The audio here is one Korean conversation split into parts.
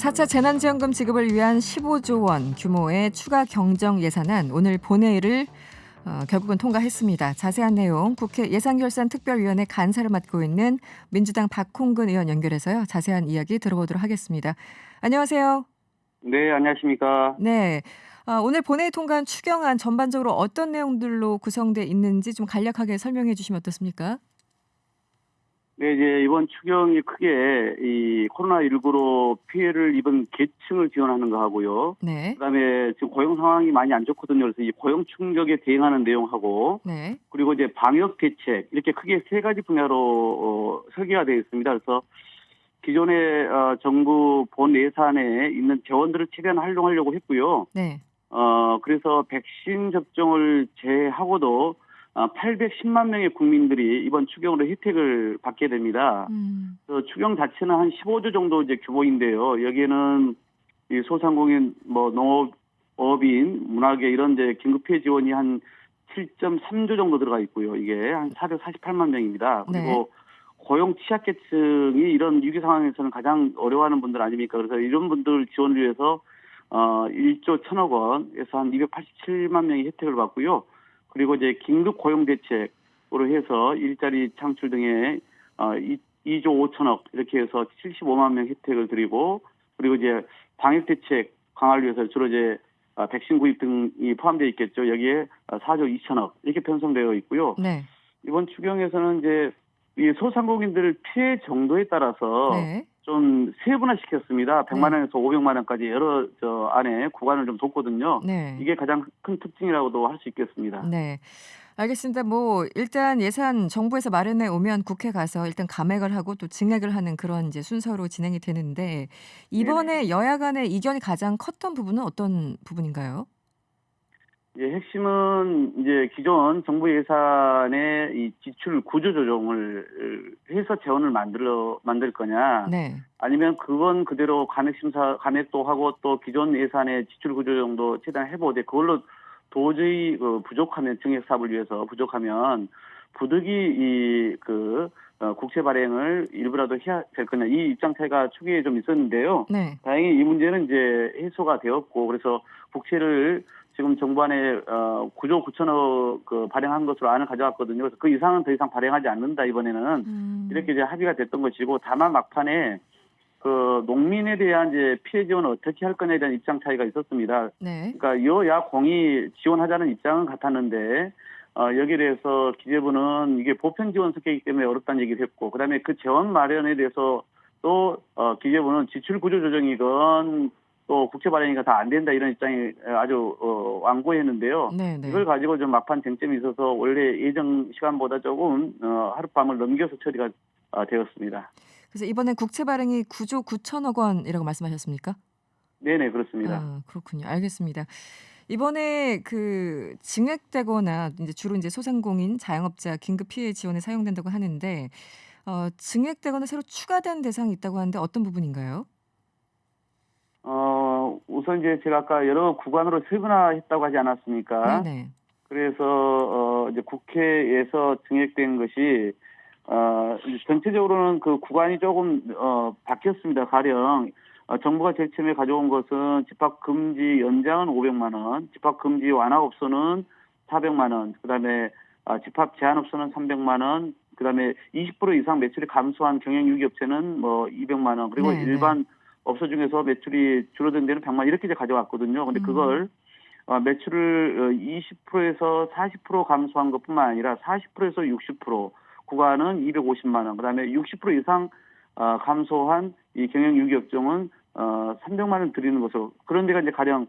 4차 재난지원금 지급을 위한 15조 원 규모의 추가 경정 예산안 오늘 본회의를 결국은 통과했습니다. 자세한 내용 국회 예산결산특별위원회 간사를 맡고 있는 민주당 박홍근 의원 연결해서요. 자세한 이야기 들어보도록 하겠습니다. 안녕하세요. 네, 안녕하십니까. 네. 오늘 본회의 통과한 추경안 전반적으로 어떤 내용들로 구성돼 있는지 좀 간략하게 설명해 주시면 어떻습니까? 네, 이제 이번 추경이 크게 이 코로나19로 피해를 입은 계층을 지원하는 거 하고요. 네. 그다음에 지금 고용 상황이 많이 안 좋거든요. 그래서 이 고용 충격에 대응하는 내용하고, 네. 그리고 이제 방역 대책 이렇게 크게 세 가지 분야로 설계가 되어 있습니다. 그래서 기존의 정부 본 예산에 있는 재원들을 최대한 활용하려고 했고요. 네. 그래서 백신 접종을 제외하고도 810만 명의 국민들이 이번 추경으로 혜택을 받게 됩니다. 그래서 추경 자체는 한 15조 정도 이제 규모인데요. 여기에는 이 소상공인, 농업인, 문화계 이런 이제 긴급 피해 지원이 한 7.3조 정도 들어가 있고요. 이게 한 448만 명입니다. 그리고 네. 고용 취약계층이 이런 위기 상황에서는 가장 어려워하는 분들 아닙니까? 그래서 이런 분들 지원을 위해서 1조 1천억 원에서 한 287만 명이 혜택을 받고요. 그리고 이제 긴급 고용 대책으로 해서 일자리 창출 등에 2조 5천억 이렇게 해서 75만 명 혜택을 드리고, 그리고 이제 방역 대책 강화를 위해서 주로 이제 백신 구입 등이 포함되어 있겠죠. 여기에 4조 2천억 이렇게 편성되어 있고요. 네. 이번 추경에서는 이제 이 소상공인들 피해 정도에 따라서 네. 좀 세분화시켰습니다. 100만 네. 원에서 500만 원까지 여러 안에 구간을 좀 뒀거든요. 네. 이게 가장 큰 특징이라고도 할 수 있겠습니다. 네. 알겠습니다. 일단 예산 정부에서 마련해 오면 국회 가서 일단 감액을 하고 또 증액을 하는 그런 이제 순서로 진행이 되는데 이번에 네네. 여야 간의 이견이 가장 컸던 부분은 어떤 부분인가요? 핵심은 이제 기존 정부 예산의 이 지출 구조 조정을 해서 재원을 만들 거냐, 네. 아니면 그건 그대로 감액도 하고 또 기존 예산의 지출 구조 정도 최대한 해보되 그걸로 도저히 부족하면 증액 사업을 위해서 부족하면 부득이 국채 발행을 일부라도 해야 될 거냐, 이 입장 차이가 초기에 좀 있었는데요. 네. 다행히 이 문제는 이제 해소가 되었고, 그래서 국채를 지금 정부 안에 9조 9천억 발행한 것으로 안을 가져왔거든요. 그래서 그 이상은 더 이상 발행하지 않는다 이번에는, 이렇게 이제 합의가 됐던 것이고, 다만 막판에 농민에 대한 이제 피해 지원을 어떻게 할 거냐에 대한 입장 차이가 있었습니다. 네. 그러니까 여야 공이 지원하자는 입장은 같았는데 여기에 대해서 기재부는 이게 보편 지원 섞이기 때문에 어렵다는 얘기를 했고, 그다음에 그 재원 마련에 대해서 또 기재부는 지출 구조 조정이건 또 국채 발행이가 다 안 된다 이런 입장이 아주 완고했는데요. 네, 네. 이걸 가지고 좀 막판 쟁점이 있어서 원래 예정 시간보다 조금 하룻밤을 넘겨서 처리가 되었습니다. 그래서 이번에 국채 발행이 9조 9천억 원이라고 말씀하셨습니까? 네네, 그렇습니다. 그렇군요. 알겠습니다. 이번에 증액되거나 이제 주로 이제 소상공인, 자영업자 긴급 피해 지원에 사용된다고 하는데 증액되거나 새로 추가된 대상이 있다고 하는데 어떤 부분인가요? 우선 이제 제가 아까 여러 구간으로 세분화했다고 하지 않았습니까? 네네. 그래서 이제 국회에서 증액된 것이 전체적으로는 그 구간이 조금 바뀌었습니다. 가령 정부가 제일 처음에 가져온 것은 집합 금지 연장은 500만 원, 집합 금지 완화업소는 400만 원, 그다음에 집합 제한업소는 300만 원, 그다음에 20% 이상 매출이 감소한 경영 유기업체는 200만 원, 그리고 네, 일반 업소 중에서 매출이 줄어든 데는 100만 원 이렇게 이제 가져왔거든요. 근데 그걸 매출을 20%에서 40% 감소한 것뿐만 아니라 40%에서 60% 구간은 250만 원, 그다음에 60% 이상 감소한 이 경영 유기업종은 300만 원 드리는 것으로. 그런 데가 이제 가령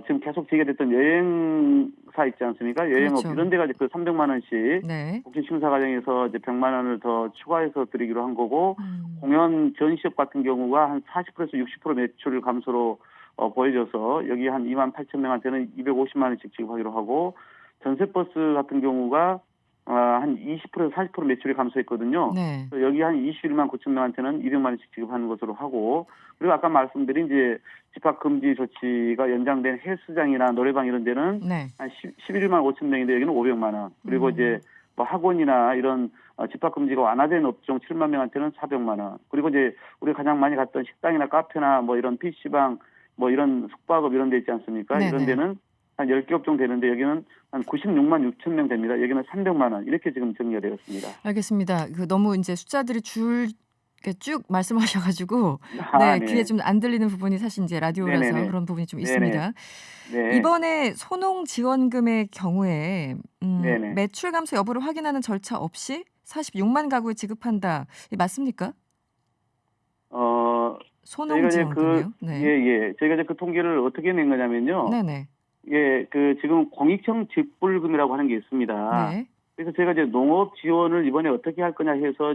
지금 계속 제기가 됐던 여행사 있지 않습니까? 여행업 그렇죠. 이런 데가 이제 그 300만 원씩 네. 국제 심사 과정에서 이제 100만 원을 더 추가해서 드리기로 한 거고, 공연 전시업 같은 경우가 한 40%에서 60% 매출 감소로 보여져서 여기 한 2만 8천 명한테는 250만 원씩 지급하기로 하고, 전세버스 같은 경우가 한 20%에서 40% 매출이 감소했거든요. 네. 그래서 여기 한 21만 9천 명한테는 200만 원씩 지급하는 것으로 하고, 그리고 아까 말씀드린 이제 집합 금지 조치가 연장된 헬스장이나 노래방 이런 데는 네. 한 11만 5천 명인데 여기는 500만 원. 그리고 이제 뭐 학원이나 이런 집합 금지가 완화된 업종 7만 명한테는 400만 원. 그리고 이제 우리가 가장 많이 갔던 식당이나 카페나 뭐 이런 PC방 뭐 이런 숙박업 이런 데 있지 않습니까? 네네. 이런 데는 한 10개 업종 되는데 여기는 한 96만 6천 명 됩니다. 여기는 300만 원 이렇게 지금 정리가 되었습니다. 알겠습니다. 그 너무 이제 숫자들이 이렇게 쭉 말씀하셔가지고 아, 네, 귀에 네. 좀 안 들리는 부분이 사실 이제 라디오라서 네네네. 그런 부분이 좀 네네. 있습니다. 네. 이번에 소농 지원금의 경우에 네네. 매출 감소 여부를 확인하는 절차 없이 46만 가구에 지급한다. 이게 맞습니까? 어, 소농 저희가 이제 지원금이요. 네. 저희가 이제 그 통계를 어떻게 낸 거냐면요. 네네. 지금 공익형 직불금이라고 하는 게 있습니다. 네. 그래서 제가 이제 농업 지원을 이번에 어떻게 할 거냐 해서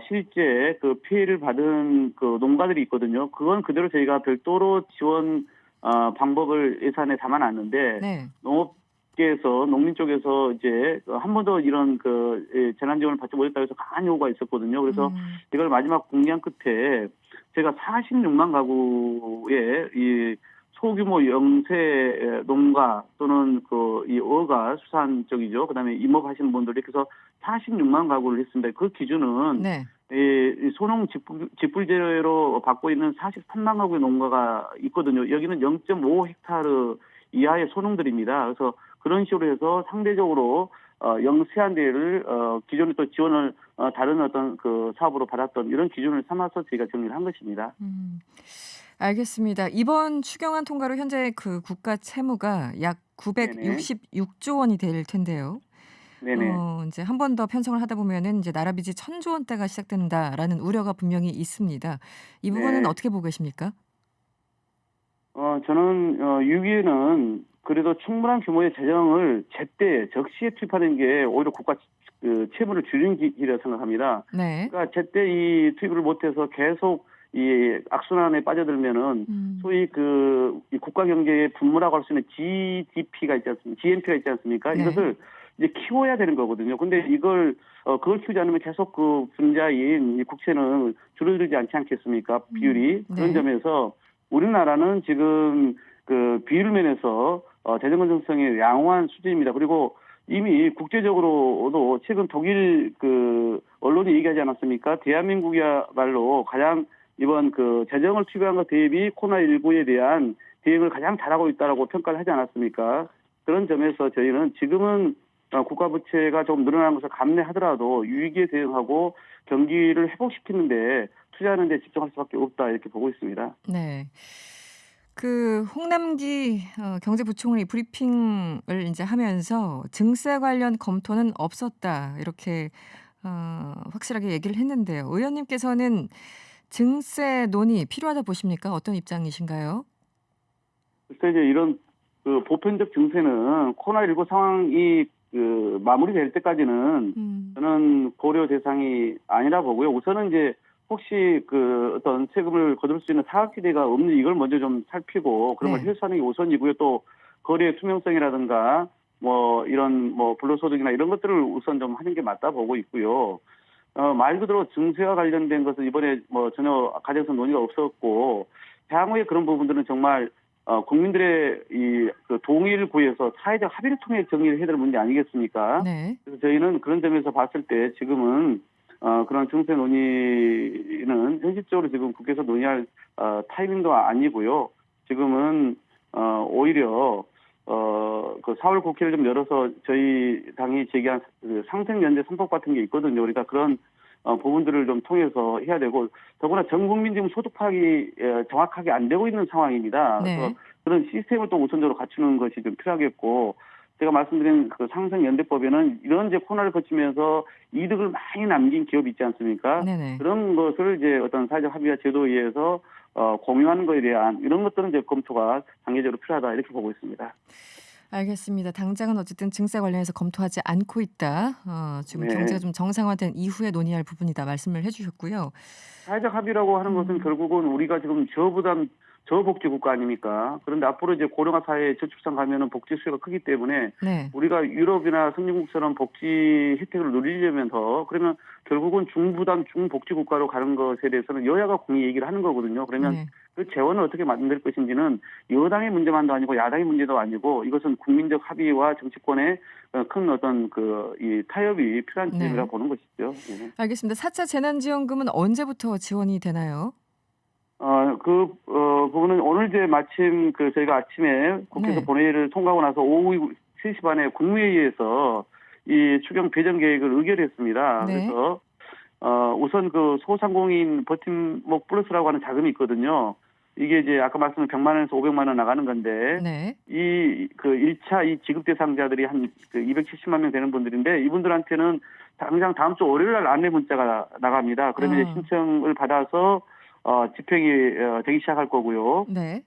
실제 그 피해를 받은 그 농가들이 있거든요. 그건 그대로 저희가 별도로 지원 방법을 예산에 담아놨는데 네. 농업계에서 농민 쪽에서 이제 한 번도 이런 재난 지원을 받지 못했다고 해서 강한 요구가 있었거든요. 그래서 이걸 마지막 공개한 끝에 제가 46만 가구의 이 소규모 영세 농가 또는 이 어가 수산 쪽이죠. 그다음에 임업하시는 분들 이렇게 해서 46만 가구를 했습니다. 그 기준은 네. 이 소농 직불제로 받고 있는 43만 가구의 농가가 있거든요. 여기는 0.5 헥타르 이하의 소농들입니다. 그래서 그런 식으로 해서 상대적으로 영세한 데를 기존에 또 지원을 다른 어떤 그 사업으로 받았던 이런 기준을 삼아서 저희가 정리를 한 것입니다. 알겠습니다. 이번 추경안 통과로 현재 그 국가 채무가 약 네네. 966조 원이 될 텐데요. 네네. 이제 한 번 더 편성을 하다 보면은 이제 나라 빚이 1,000조 원대가 시작된다라는 우려가 분명히 있습니다. 이 부분은 네. 어떻게 보고 계십니까? 저는 6위에는 그래도 충분한 규모의 재정을 제때 적시에 투입하는 게 오히려 국가 채무를 줄이는 길이라고 생각합니다. 네. 그러니까 제때 이 투입을 못해서 계속 이 악순환에 빠져들면은 소위 이 국가 경제의 분모라고 할 수 있는 GDP가 있지 않습니까? GNP가 있지 않습니까? 네. 이것을 이제 키워야 되는 거거든요. 근데 그걸 키우지 않으면 계속 그 분자인 이 국채는 줄어들지 않지 않겠습니까? 비율이. 그런 네. 점에서 우리나라는 지금 그 비율 면에서 재정 건전성이 양호한 수준입니다. 그리고 이미 국제적으로도 최근 독일 그 언론이 얘기하지 않았습니까? 대한민국이야말로 가장 이번 그 재정을 투입한 것 대비 코로나19에 대한 대응을 가장 잘하고 있다라고 평가를 하지 않았습니까? 그런 점에서 저희는 지금은 국가 부채가 좀 늘어나는 것을 감내하더라도 위기에 대응하고 경기를 회복시키는데 투자하는 데 집중할 수밖에 없다 이렇게 보고 있습니다. 네. 그 홍남기 경제부총리 브리핑을 이제 하면서 증세 관련 검토는 없었다. 이렇게 확실하게 얘기를 했는데요. 의원님께서는 증세 논의 필요하다 보십니까? 어떤 입장이신가요? 그래서 이제 이런 그 보편적 증세는 코로나19 상황이 마무리될 때까지는 저는 고려 대상이 아니라 보고요. 우선은 이제 혹시 어떤 세금을 거둘 수 있는 사각지대가 없는 이걸 먼저 좀 살피고 그런 걸 네. 해소하는 게 우선이고요. 또 거래의 투명성이라든가 뭐 이런 뭐 불로소득이나 이런 것들을 우선 좀 하는 게 맞다 보고 있고요. 말 그대로 증세와 관련된 것은 이번에 뭐 전혀 가정성 논의가 없었고 향후에 그런 부분들은 정말 국민들의 그 동의를 구해서 사회적 합의를 통해 정리를 해야 될 문제 아니겠습니까? 네. 그래서 저희는 그런 점에서 봤을 때 지금은 그런 증세 논의는 현실적으로 지금 국회에서 논의할 타이밍도 아니고요. 지금은 오히려 그 4월 국회를 좀 열어서 저희 당이 제기한 상생연대 3법 같은 게 있거든요. 그러니까 그런 부분들을 좀 통해서 해야 되고 더구나 전 국민 지금 소득 파악이 정확하게 안 되고 있는 상황입니다. 네. 그래서 그런 시스템을 또 우선적으로 갖추는 것이 좀 필요하겠고 제가 말씀드린 그 상생연대법에는 이런 이제 코너를 거치면서 이득을 많이 남긴 기업이 있지 않습니까? 네네. 그런 것을 이제 어떤 사회적 합의와 제도에 의해서 공유하는 것에 대한 이런 것들은 이제 검토가 단계적으로 필요하다 이렇게 보고 있습니다. 알겠습니다. 당장은 어쨌든 증세 관련해서 검토하지 않고 있다. 지금 네. 경제가 좀 정상화된 이후에 논의할 부분이다 말씀을 해주셨고요. 사회적 합의라고 하는 것은 결국은 우리가 지금 저부담 저복지 국가 아닙니까? 그런데 앞으로 이제 고령화 사회에 저출산 가면은 복지 수요가 크기 때문에 네. 우리가 유럽이나 선진국처럼 복지 혜택을 누리려면 그러면 결국은 중부당 중복지국가로 가는 것에 대해서는 여야가 공히 얘기를 하는 거거든요. 그러면 네. 그 재원을 어떻게 만들 것인지는 여당의 문제만도 아니고 야당의 문제도 아니고 이것은 국민적 합의와 정치권의 큰 어떤 이 타협이 필요한 지점이라 네. 보는 것이죠. 예. 알겠습니다. 4차 재난지원금은 언제부터 지원이 되나요? 부분은 오늘 이제 마침 저희가 아침에 국회에서 네. 본회의를 통과하고 나서 오후 3시 반에 국무회의에서 이 추경 배정 계획을 의결했습니다. 네. 그래서 우선 소상공인 버팀목 플러스라고 하는 자금이 있거든요. 이게 이제 아까 말씀드린 100만 원에서 500만 원 나가는 건데 네. 이 1차 이 지급 대상자들이 한 270만 명 되는 분들인데 이분들한테는 당장 다음 주 월요일 날 안내 문자가 나갑니다. 그러면 이제 신청을 받아서 집행이 되기 시작할 거고요. 네.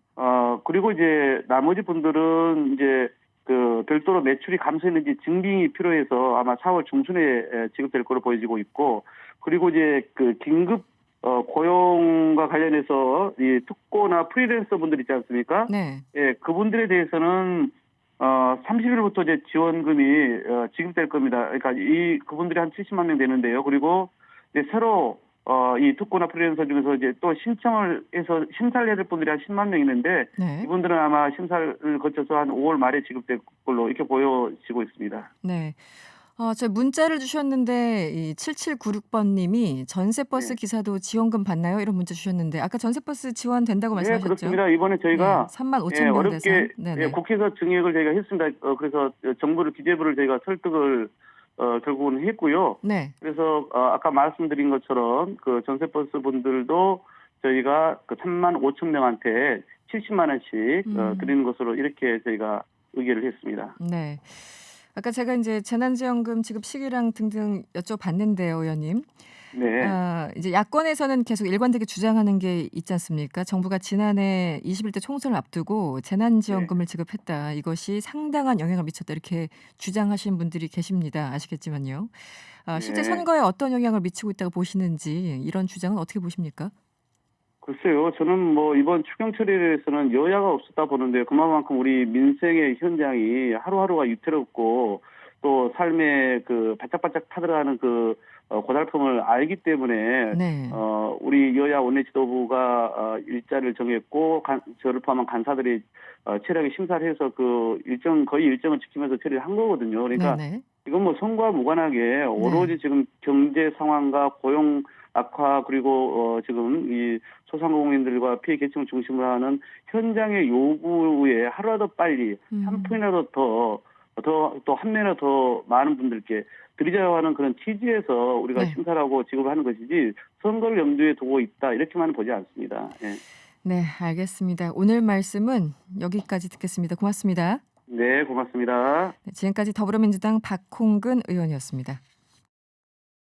그리고 이제 나머지 분들은 이제 별도로 매출이 감소했는지 증빙이 필요해서 아마 4월 중순에 지급될 것으로 보여지고 있고, 그리고 이제 긴급 고용과 관련해서 이 특고나 프리랜서 분들 있지 않습니까? 네. 예, 그분들에 대해서는 30일부터 이제 지원금이 지급될 겁니다. 그러니까 그분들이 한 70만 명 되는데요. 그리고 이제 새로 이 특고나 프리랜서 중에서 이제 또 신청을 해서 심사를 해야 될 분들이 한 10만 명 있는데 네. 이분들은 아마 심사를 거쳐서 한 5월 말에 지급될 걸로 이렇게 보여지고 있습니다. 네. 저 문자를 주셨는데 이 7796번님이 전세버스 네. 기사도 지원금 받나요? 이런 문자 주셨는데 아까 전세버스 지원된다고 네, 말씀하셨죠? 그렇습니다. 이번에 저희가 3만 5천 예, 명 어렵게 대상. 네네. 예, 국회에서 증액을 저희가 했습니다. 그래서 정부를 기재부를 저희가 설득을 결국은 했고요. 네. 그래서 아까 말씀드린 것처럼 전세버스 분들도 저희가 3만 5천 명한테 70만 원씩 드리는 것으로 이렇게 저희가 의결을 했습니다. 네. 아까 제가 이제 재난지원금 지급 시기랑 등등 여쭤봤는데요, 의원님. 네. 이제 야권에서는 계속 일관되게 주장하는 게 있지 않습니까? 정부가 지난해 21대 총선을 앞두고 재난지원금을 지급했다. 이것이 상당한 영향을 미쳤다. 이렇게 주장하시는 분들이 계십니다. 아시겠지만요. 실제 네. 선거에 어떤 영향을 미치고 있다고 보시는지 이런 주장은 어떻게 보십니까? 글쎄요, 저는 이번 추경 처리에서는 여야가 없었다 보는데 그만큼 우리 민생의 현장이 하루하루가 위태롭고 또 삶에 바짝바짝 타들어가는 고달픔을 알기 때문에 네. 우리 여야 원내 지도부가 일자를 정했고 저를 포함한 간사들이 철저하게 심사를 해서 거의 일정을 지키면서 처리를 한 거거든요. 그러니까 네네. 이건 선거와 무관하게 오로지 지금 경제 상황과 고용 악화 그리고 지금 이 소상공인들과 피해 계층을 중심으로 하는 현장의 요구에 하루라도 빨리 한 푼이라도 또 한 명이라도 더 많은 분들께 드리자고 하는 그런 취지에서 우리가 네. 심사를 하고 지급을 하는 것이지 선거를 염두에 두고 있다 이렇게만 보지 않습니다. 예. 네, 알겠습니다. 오늘 말씀은 여기까지 듣겠습니다. 고맙습니다. 네, 고맙습니다. 네, 지금까지 더불어민주당 박홍근 의원이었습니다.